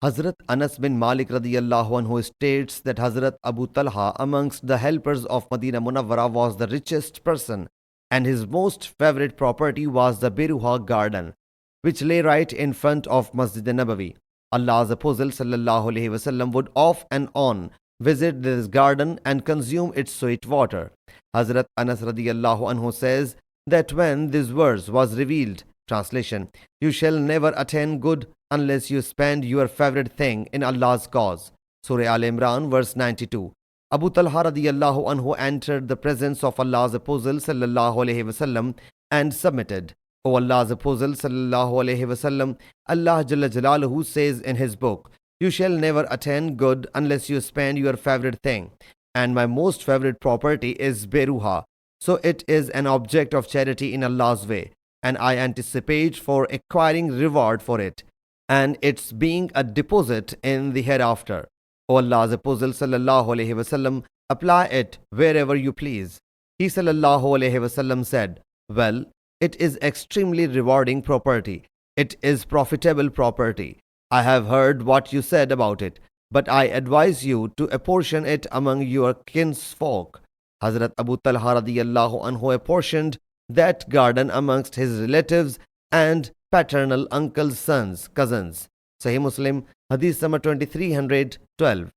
Hazrat Anas bin Malik radiyallahu anhu states that Hazrat Abu Talha amongst the helpers of Medina Munawwara was the richest person, and his most favorite property was the Beruha garden, which lay right in front of Masjid Nabawi. Allah's Apostle sallallahu alaihi wasallam would off and on visit this garden and consume its sweet water. Hazrat Anas radiyallahu anhu says that when this verse was revealed, translation, you shall never attain good unless you spend your favorite thing in Allah's cause. Surah Al Imran, verse 92. Abu Talha radiyallahu anhu entered the presence of Allah's Apostle sallallahu alaihi wasallam and submitted. O Allah's Apostle sallallahu alaihi wasallam, Allah Jalla Jalaluhu says in his book, you shall never attain good unless you spend your favorite thing. And my most favorite property is Beruha. So it is an object of charity in Allah's way, and I anticipate for acquiring reward for it, and its being a deposit in the hereafter. O Allah's Apostle sallallahu alaihi wasallam, apply it wherever you please. He sallallahu alaihi wasallam said, well, it is extremely rewarding property. It is profitable property. I have heard what you said about it, but I advise you to apportion it among your kinsfolk. Hazrat Abu Talha radiyallahu anhu apportioned that garden amongst his relatives and paternal uncles, sons, cousins. Sahih Muslim Hadees number 2312.